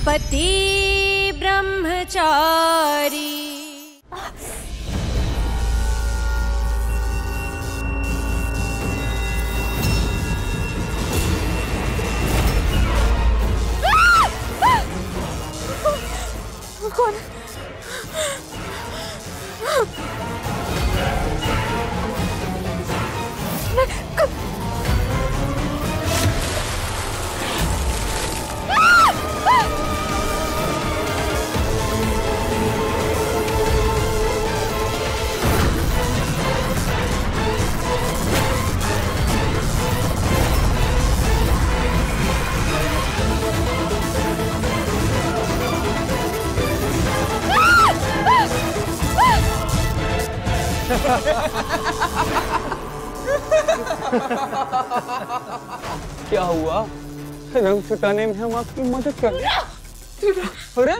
पति ब्रह्मचारी। कौन? क्या हुआ? रंग छुटाने में हम आपकी मदद कर रहे हैं। अरे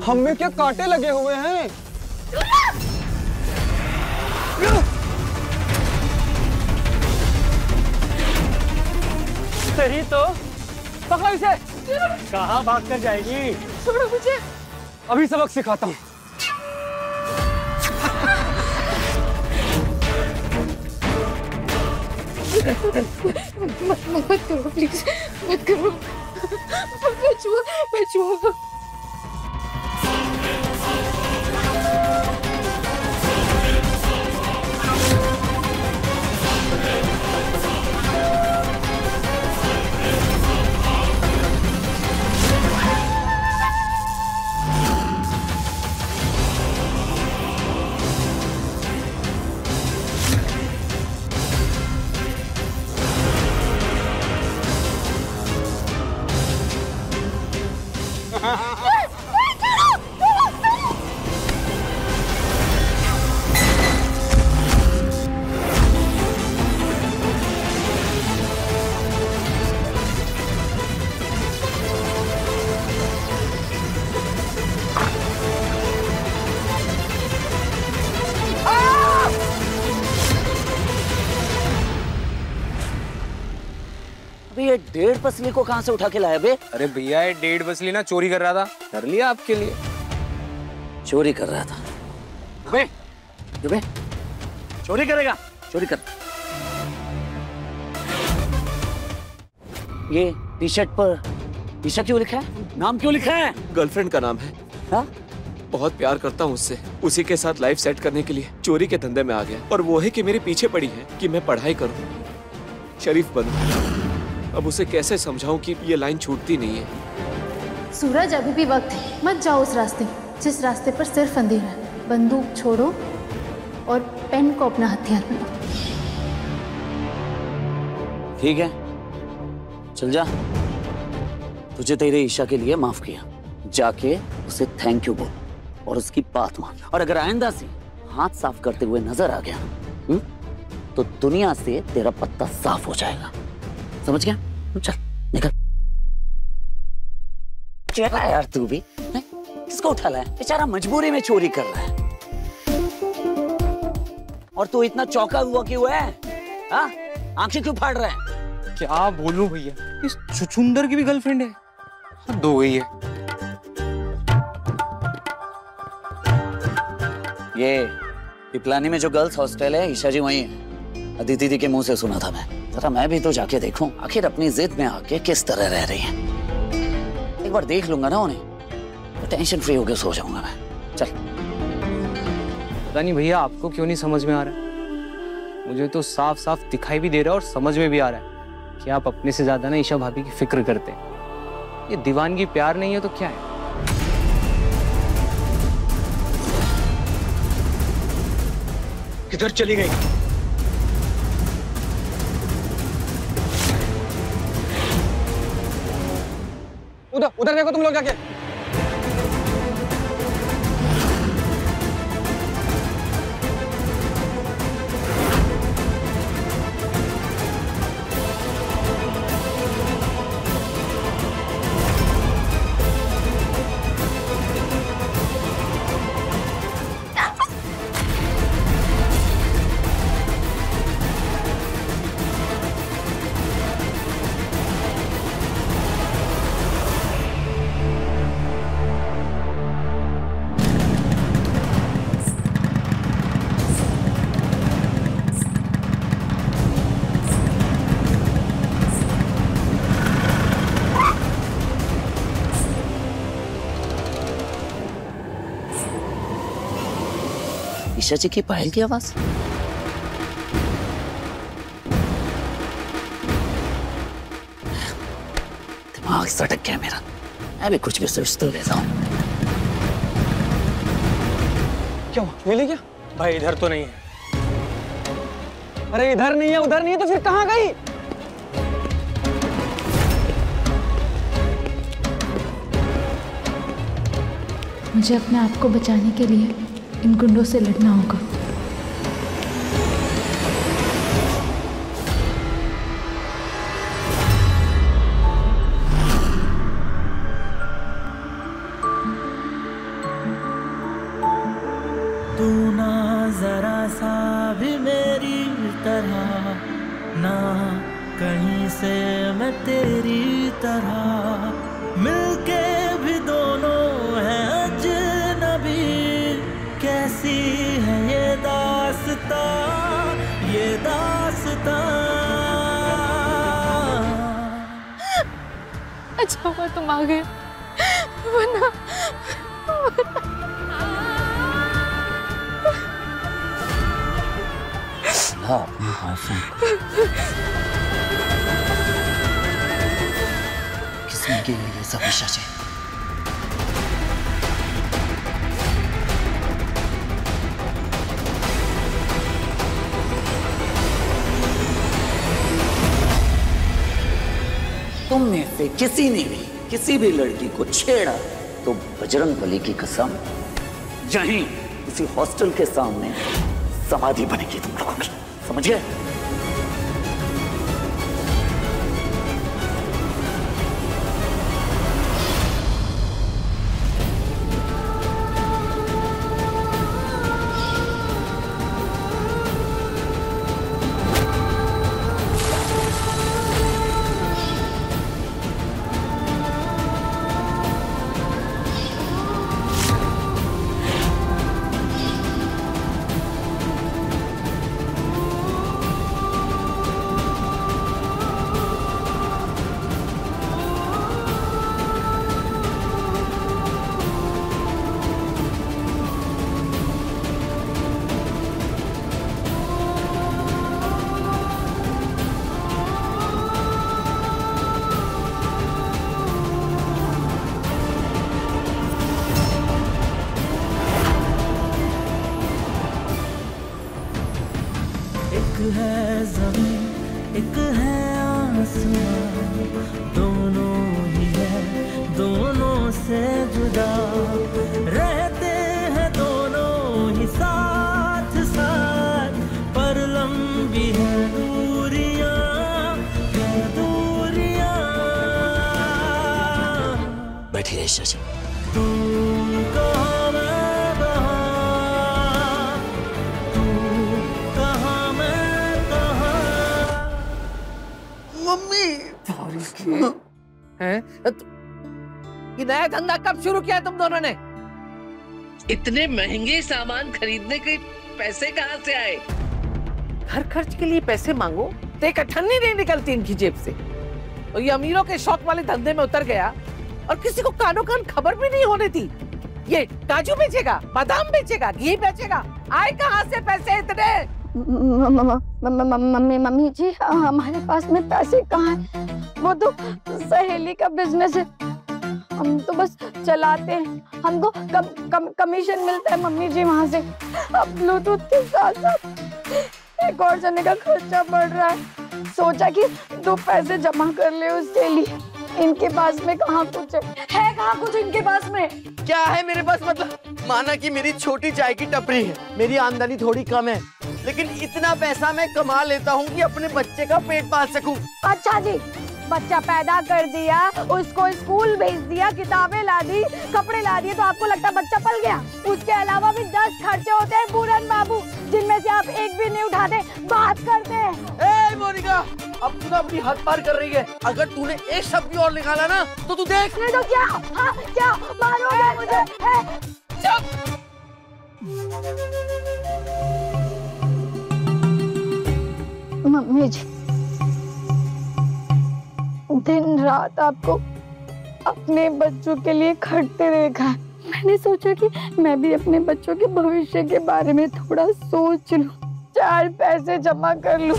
हम में क्या कांटे लगे हुए हैं? सही तो पकड़ो इसे। कहाँ भाग कर जाएगी? छोड़ो मुझे। अभी सबक सिखाता हूँ। मत करो प्लीज, मत करो। मैं छुआ। ये 1.5 पसली को कहाँ से उठा के लाया बे? अरे भैया ये 1.5 पसली ना चोरी कर रहा था, कर लिया आपके लिए। चोरी कर रहा था? बे, बे, चोरी करेगा? चोरी कर। ये टी शर्ट पर ईशा क्यों लिखा है? नाम क्यों लिखा है? गर्लफ्रेंड का नाम है। हाँ? बहुत प्यार करता हूँ उससे, उसी के साथ लाइफ सेट करने के लिए चोरी के धंधे में आ गया और वो है कि मेरे पीछे पड़ी है कि मैं पढ़ाई करूँ, शरीफ बनूं। अब उसे कैसे समझाऊं कि ये लाइन छूटती नहीं है। सूरज अभी भी वक्त है, मत जाओ उस रास्ते जिस रास्ते पर सिर्फ अंधेरा है। बंदूक छोड़ो और पेन को अपना हथियार बनाओ। ठीक है, चल जा। तुझे तेरे ईशा के लिए माफ किया, जाके उसे थैंक यू बोल और उसकी बात मान। और अगर आइंदा से हाथ साफ करते हुए नजर आ गया तो दुनिया से तेरा पत्ता साफ हो जाएगा, समझ गया? चल निकल। चला यार तू भी, किसको उठा लाया? बेचारा मजबूरी में चोरी कर रहा है और तू इतना चौंका हुआ क्यों है? हाँ? आंखें क्यों फाड़ रहा है? क्या बोलूं भैया, इस छुछुंदर की भी गर्लफ्रेंड है, हद हो गई है। ये पिपलानी में जो गर्ल्स हॉस्टल है, ईशा जी वही है। अदिति दीदी के मुंह से सुना था मैं। जरा मैं भी तो जाके देखूं आखिर अपनी जिद में आके किस तरह रह रही है। एक बार देख लूंगा ना उन्हें तो टेंशन फ्री होकर सो जाऊंगा मैं। चल। पता नहीं भैया आपको क्यों नहीं समझ में आ रहा है, मुझे तो साफ साफ दिखाई भी दे रहा है और समझ में भी आ रहा है कि आप अपने से ज्यादा ना ईशा भाभी की फिक्र करते हैं। ये दीवानगी प्यार नहीं है तो क्या है? किधर चली गई? उधर देखो तुम लोग जाके। ईशा जी की पायल की आवाज। दिमाग सटक गया मेरा। मैं भी कुछ भी सोच तो लेता हूँ। क्या हुआ? मिली क्या? भाई इधर तो नहीं है। अरे इधर नहीं है, उधर नहीं है, तो फिर कहाँ गई? मुझे अपने आप को बचाने के लिए इन गुंडों से लड़ना होगा। तू ना जरा सा भी मेरी तरह, ना कहीं से मैं तेरी तरह, मिलके भी दोनों हैं अजनबी। कैसी है ये दास्तां, ये दास्तां। अच्छा हुआ तुम आ गए, वरना अपने किसने की ये सब ईशा जी? तुम में से किसी ने भी किसी भी लड़की को छेड़ा तो बजरंगबली की कसम यहीं इसी हॉस्टल के सामने समाधि बनेगी तुम लोगों की, समझ गए? एक है ज़मीन, एक है आसमां, दोनों ही है, दोनों से जुदा रहते हैं दोनों ही साथ साथ, पर लंबी है दूरियां, दूरियां। बैठिए ईशा जी। तू कहाँ मैं कहाँ, तू कहाँ मैं कहाँ। मम्मी हैं? ये नया धंधा कब शुरू किया तुम दोनों ने? इतने महंगे सामान खरीदने के पैसे कहाँ से आए? घर खर्च के लिए पैसे मांगो तो एक अठन्नी नहीं निकलती इनकी जेब से। और ये अमीरों के शौक वाले धंधे में उतर गया और किसी को कानों कान खबर भी नहीं होने दी। ये काजू बेचेगा, बादाम बेचेगा, घी बेचेगा, आए कहाँ से पैसे इतने? मम्मी जी, हमारे पास में पैसे कहाँ हैं? वो तो सहेली का बिजनेस है, हम तो बस चलाते हैं, हमको कमीशन मिलता है मम्मी जी वहाँ से। अब ब्लूटूथ के साथ साथ एक और जने का खर्चा बढ़ रहा है, सोचा कि 2 पैसे जमा कर ले उसके लिए। इनके पास में कहाँ कुछ है कहाँ कुछ इनके पास में? क्या है मेरे पास? मतलब माना कि मेरी छोटी चाय की टपरी है, मेरी आमदनी थोड़ी कम है, लेकिन इतना पैसा मैं कमा लेता हूँ कि अपने बच्चे का पेट पाल सकूं। अच्छा जी, बच्चा पैदा कर दिया, उसको स्कूल भेज दिया, किताबें ला दी, कपड़े ला दिए, तो आपको लगता है बच्चा पल गया? उसके अलावा भी 10 खर्चे होते हैं पूरन बाबू, जिनमें से आप एक भी नहीं उठाते, बात करते हैं। मोनिका, अब तू अपनी हद पार कर रही है। अगर तूने एक शब्द भी और निकाला ना तो तू देख। नहीं तो क्या? हाँ, क्या मारोगे मुझे? चुप। मम्मी जी, दिन रात आपको अपने बच्चों के लिए खटते देखा है, मैंने सोचा कि मैं भी अपने बच्चों के भविष्य के बारे में थोड़ा सोच लूं, 4 पैसे जमा कर लूं।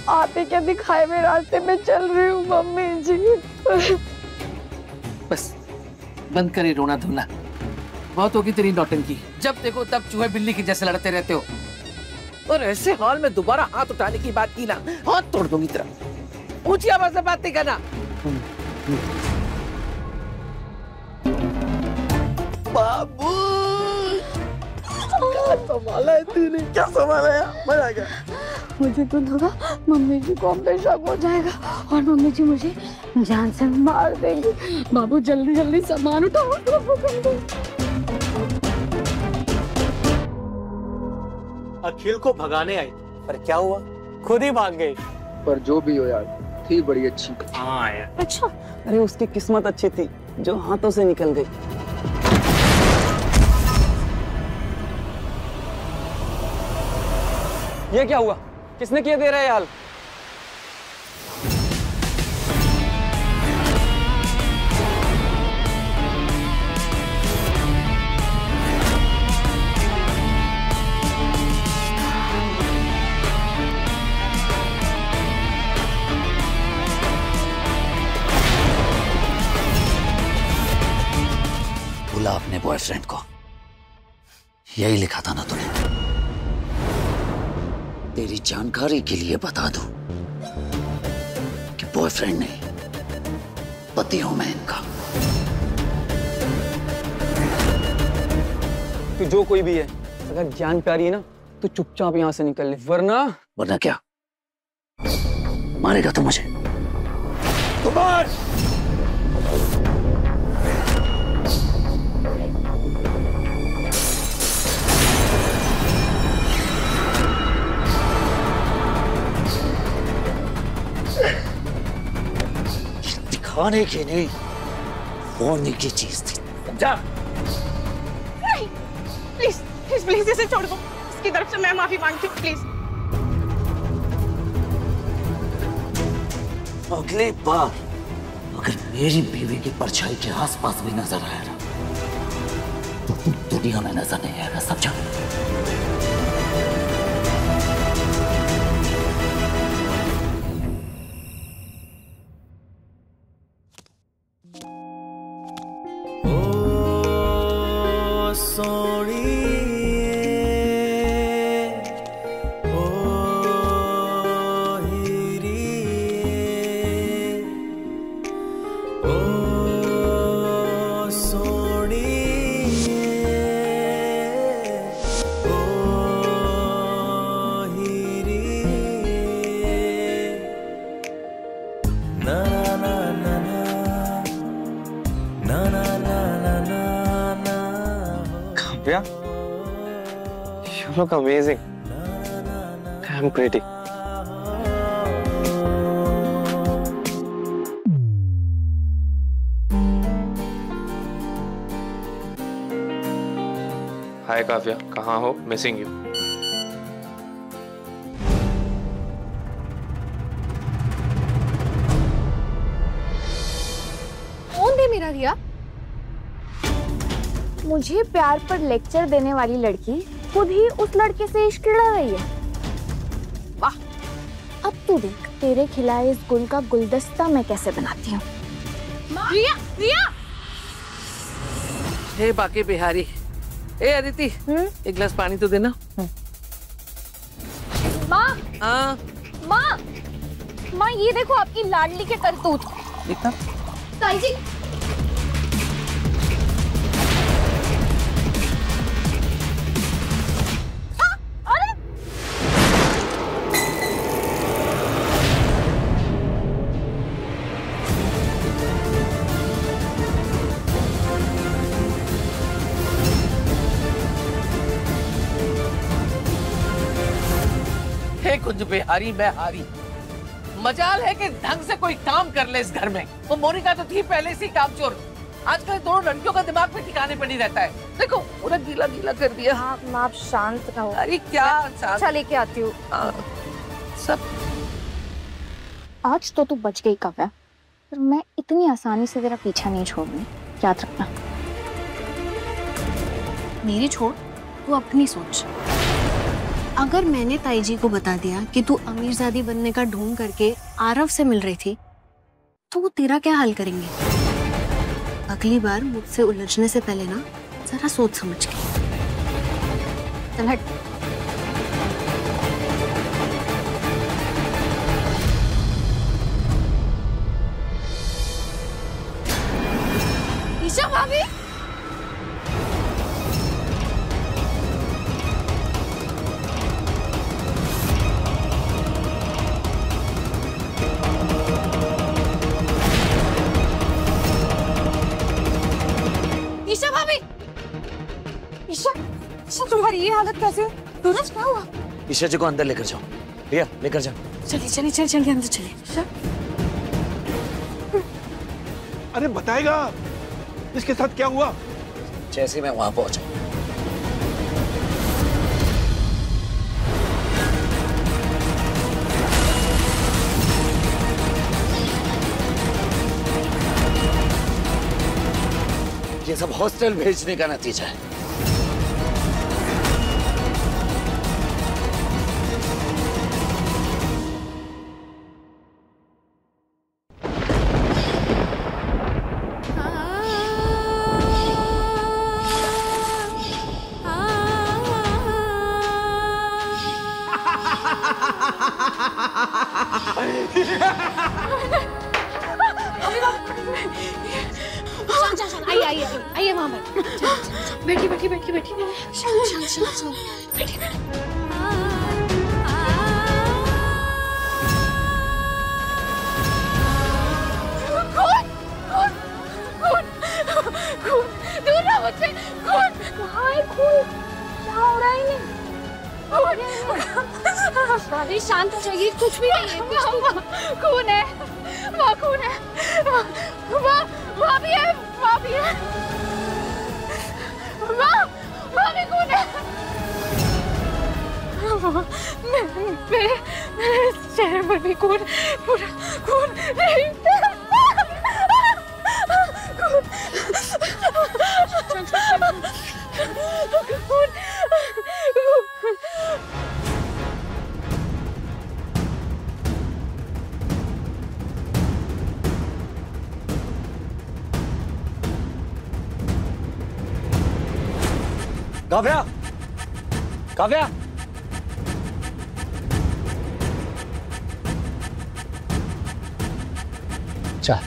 आप ही के दिखाए हुए रास्ते में चल रही हूँ मम्मी जी। बस बंद करी रोना धोना, बहुत होगी तेरी नौटंकी। जब देखो तब चूहे बिल्ली की जैसे लड़ते रहते हो, और ऐसे हाल में दोबारा हाथ उठाने की बात की ना, हाथ तोड़ दूंगी तेरा। ऊंची आवाज से बात नहीं करना। बाबू क्या संभाला है तूने, क्या संभाला है, मजा आ गया। मुझे तो लगा मम्मी जी को अब शक हो जाएगा और मम्मी जी मुझे जान से मार देंगे। बाबू जल्दी जल्दी सामान उठाओ। अखिल को भगाने आई, पर क्या हुआ, खुद ही भाग गई। पर जो भी हो यार, थी बड़ी अच्छी। हाँ यार। अच्छा, अरे उसकी किस्मत अच्छी थी जो हाथों से निकल गई। ये क्या हुआ, किसने किया तेरा ये हाल? बोला अपने बॉयफ्रेंड को, यही लिखा था ना तूने? तेरी जानकारी के लिए बता दूं कि बॉयफ्रेंड नहीं, पति हूं मैं इनका। तू जो कोई भी है, अगर जान प्यारी है ना तो चुपचाप यहाँ से निकल ले, वरना क्या मारेगा तू मुझे? कुमार, दिखाने की नहीं, होने की चीज थी। जा। नहीं, प्लीज प्लीज प्लीज इसे छोड़ दो। इसकी तरफ से मैं माफी मांगती हूँ, प्लीज। अगली बार अगर मेरी बीवी की परछाई के आसपास भी नजर आया ना, तो तू दुनिया में नजर नहीं आएगा, समझा? Yeah, you look amazing. Damn pretty. हाय काव्या, कहाँ हो? Missing you. कौन दे मेरा रिया? मुझे प्यार पर लेक्चर देने वाली लड़की खुद ही उस लड़के से इश्क लड़ रही है। वाह, अब तू देख तेरे खिलाए इस गुल का गुलदस्ता मैं कैसे बनाती हूँ। रिया, रिया! हे बाकी बिहारी, ए अदिति, एक गिलास पानी तो देना। माँ, हाँ माँ, माँ ये देखो आपकी लाडली के करतूत। देखा? ताई जी, कुछ बिहारी मैं हारी। मजाल है कि ढंग से कोई काम कर ले इस घर में। वो मोनिका तो थी पहले से कामचोर। आजकल दोनों लड़कियों का दिमाग में ठिकाने पर नहीं रहता है। देखो पूरा गीला गीला कर दिया। हाँ, आप शांत रहो। अरे क्या अच्छा लेके आती हूँ। सब आज तो तू बच गई काव्या, पर मैं इतनी आसानी से तेरा पीछा नहीं छोड़ूंगी, याद रखना। मेरी छोड़, तू अपनी सोच। अगर मैंने ताई जी को बता दिया कि तू अमीरजादी बनने का ढोंग करके आरव से मिल रही थी, तो वो तेरा क्या हाल करेंगे? अगली बार मुझसे उलझने से पहले ना जरा सोच समझ के। चल हट। ईशा भाभी, ईशा भाभी, ईशा तुम्हारी ये हालत कैसे? सूरज क्या हुआ? ईशा जी को अंदर लेकर जाओ। रिया लेकर जाओ। चलिए चलिए चलिए चलिए अंदर चलिए। ईशा, अरे बताएगा इसके साथ क्या हुआ? जैसे मैं वहां पहुंचा, ये सब हॉस्टल भेजने का नतीजा है। आइए वहाँ बैठिए बैठिए बैठिए बैठिए। बैठिए बैठिए। दूर रहो मुझसे। खून कहाँ है? खून क्या हो रहा है इन्हें? भाभी शांत हो जाइए, कुछ भी नहीं है। खून है, वहाँ खून है, वहाँ भी है, वहाँ भी है, वहाँ भी खून है। मेरे चेहरे पर भी खून, पूरा खून नहीं। काव्या, काव्या, चल।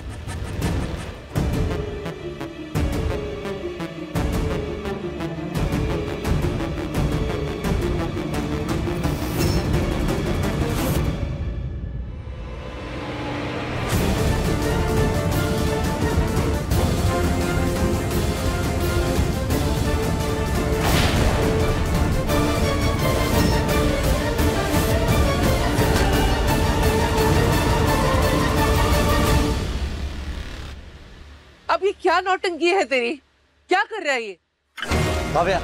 अब ये क्या नौटंकी है तेरी? क्या कर रहा है ये? काव्या,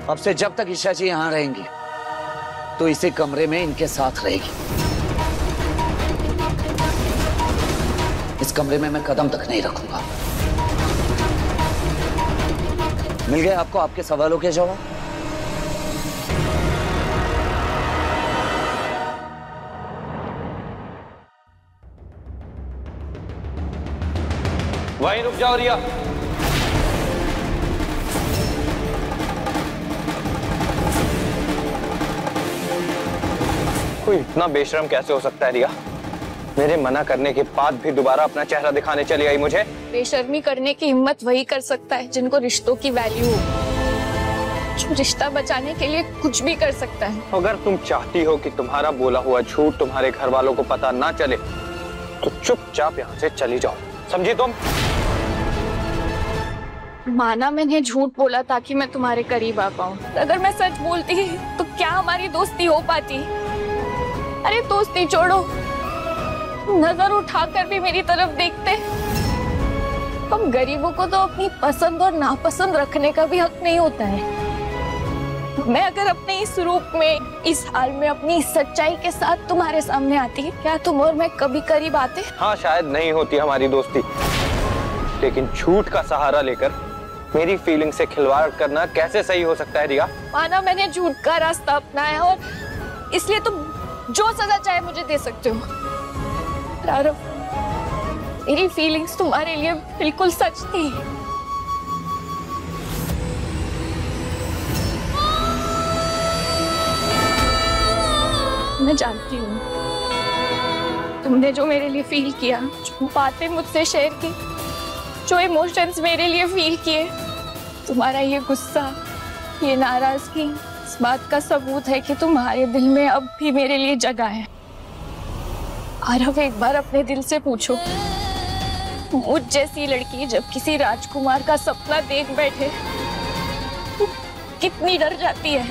अब से जब तक ईशा जी यहाँ रहेंगी तो इसी कमरे में इनके साथ रहेगी। इस कमरे में मैं कदम तक नहीं रखूंगा। मिल गए आपको आपके सवालों के जवाब? वहीं रुक जाओ रिया। कोई इतना बेशरम कैसे हो सकता है रिया? मेरे मना करने के बाद भी दोबारा अपना चेहरा दिखाने चली आई मुझे। बेशर्मी करने की हिम्मत वही कर सकता है जिनको रिश्तों की वैल्यू हो, जो रिश्ता बचाने के लिए कुछ भी कर सकता है। अगर तुम चाहती हो कि तुम्हारा बोला हुआ झूठ तुम्हारे घर वालों को पता ना चले तो चुपचाप यहाँ से चली जाओ, समझी तुम? माना मैंने झूठ बोला ताकि मैं तुम्हारे करीब आ पाऊं। अगर मैं सच बोलती तो क्या हमारी दोस्ती हो पाती? अरे दोस्ती छोड़ो, नजर उठाकर भी मेरी तरफ देखते। हम गरीबों को तो अपनी पसंद और नापसंद रखने का भी हक नहीं होता है। मैं अगर अपने इस रूप में, इस हाल में, अपनी सच्चाई के साथ तुम्हारे सामने आती, क्या तुम और मैं कभी करीब आते? हाँ, शायद नहीं होती हमारी दोस्ती, लेकिन झूठ का सहारा लेकर मेरी फीलिंग से खिलवाड़ करना कैसे सही हो सकता है रिया? माना मैंने झूठ का रास्ता अपनाया और इसलिए तुम जो सजा चाहे मुझे दे सकते हो। आरव, मेरी फीलिंग्स तुम्हारे लिए बिल्कुल सच थी। मैं जानती हूँ तुमने जो मेरे लिए फील किया, जो बातें मुझसे शेयर की, जो इमोशंस मेरे लिए फील किए, तुम्हारा ये गुस्सा, ये नाराजगी इस बात का सबूत है कि तुम्हारे दिल में अब भी मेरे लिए जगह है। आरव, एक बार अपने दिल से पूछो, मुझ जैसी लड़की जब किसी राजकुमार का सपना देख बैठे तो कितनी डर जाती है।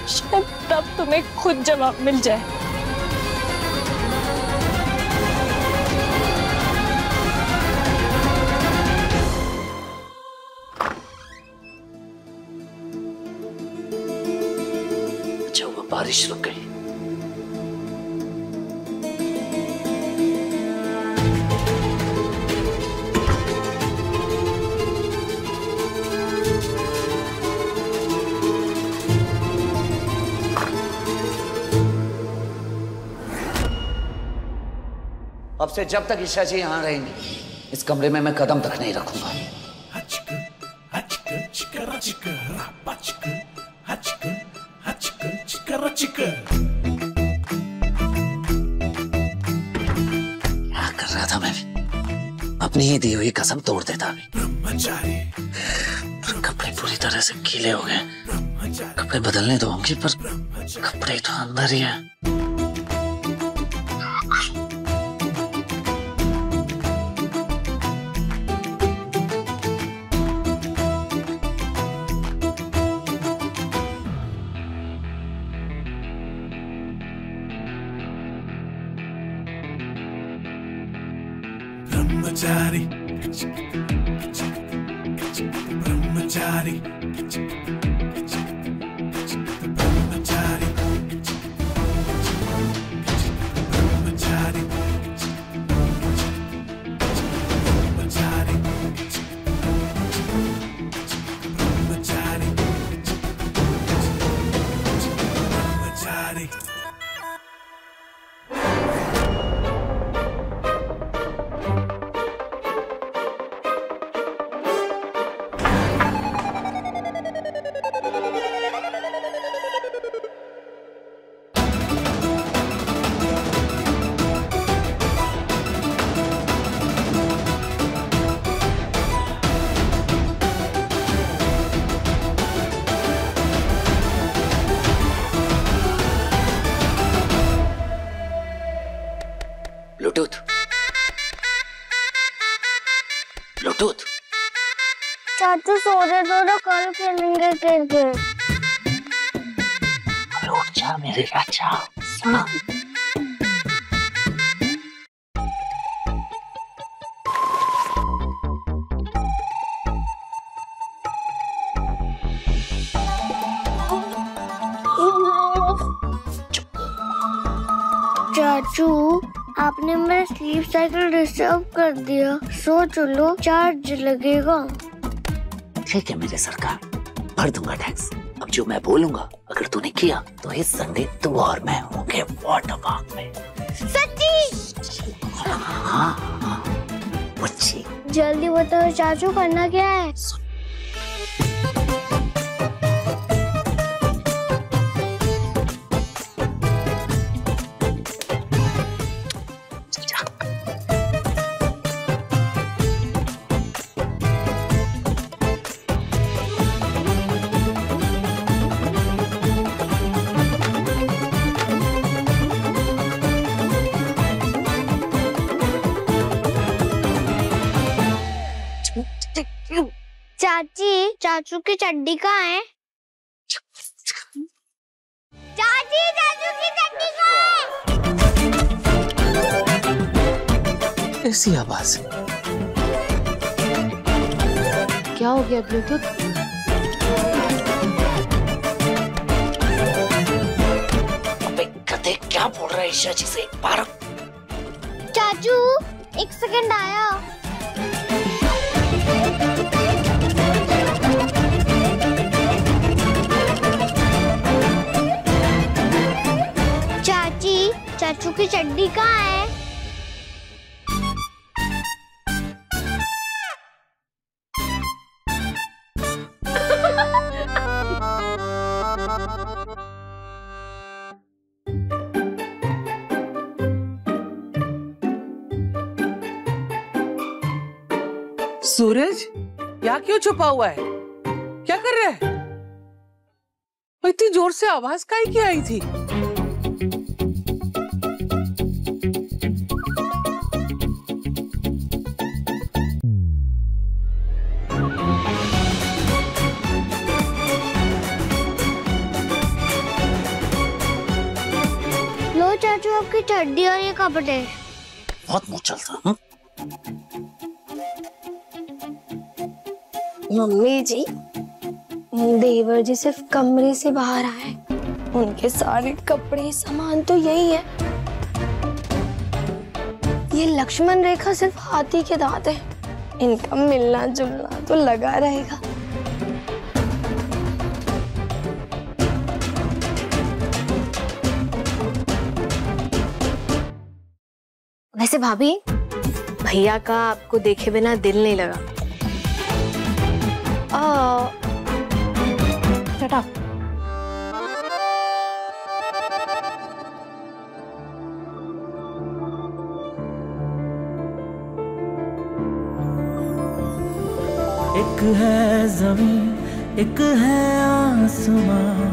शायद तब तुम्हें खुद जवाब मिल जाए। अच्छा हुआ बारिश रुक गई। अब से जब तक ईशा जी यहाँ रहेंगी, इस कमरे में मैं कदम तक नहीं रखूंगा। क्या कर रहा था मैं? अपनी ही दी हुई कसम तोड़ देता। कपड़े पूरी तरह से गीले हो गए। कपड़े बदलने तो होंगे, पर कपड़े तो अंदर ही है। ब्रह्मचारी ब्रह्मचारी ब्रह्मचारी ब्रह्मचारी ब्रह्मचारी ब्रह्मचारी ब्रह्मचारी। Bluetooth Bluetooth. चाचू सो रहे तो ना, कल खेलेंगे क्रिकेट। अबे उठ जा मेरे राजा, सुनो। चाचू, आपने मेरा स्लीप साइकिल डिस्टर्ब कर दिया। सो चलो, चार्ज लगेगा। ठीक है मेरे सरकार, भर दूंगा टैक्स। अब जो मैं बोलूंगा अगर तूने किया तो इस संडे तू और मैं होंगे वाटर पार्क में। सच्ची? हाँ, बच्ची। जल्दी बताओ चाचू, करना क्या है? चाची, चाचू की चड्डी कहाँ है? चाची, चाचू की चड्डी कहाँ है? ऐसी आवाज क्या हो गया ब्लूटूथ? अबे गधे, क्या बोल रहा है ईशा जी से? बारह। चाचू, एक सेकंड आया। चाचू की चड्डी कहाँ है? सूरज, यहाँ क्यों छुपा हुआ है? क्या कर रहा है? इतनी जोर से आवाज काहे की आई थी? लो चाचू आपकी चड्डी और ये कपड़े। बहुत मुंह चलता है। मम्मी जी, देवर जी सिर्फ कमरे से बाहर आए, उनके सारे कपड़े सामान तो यही है। ये लक्ष्मण रेखा सिर्फ हाथी के दांत है, इनका मिलना जुलना तो लगा रहेगा। वैसे भाभी, भैया का आपको देखे बिना दिल नहीं लगा। Shut up. एक है जमीन एक है आसमां,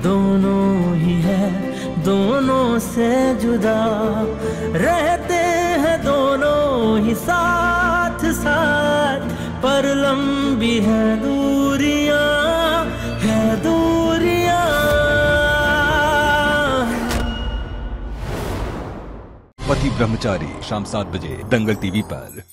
दोनों ही है दोनों से जुदा, रहते हैं दोनों ही साथ साथ, पर लंबी है दूरियां, है दूरियां। पति ब्रह्मचारी शाम 7 बजे दंगल टीवी पर।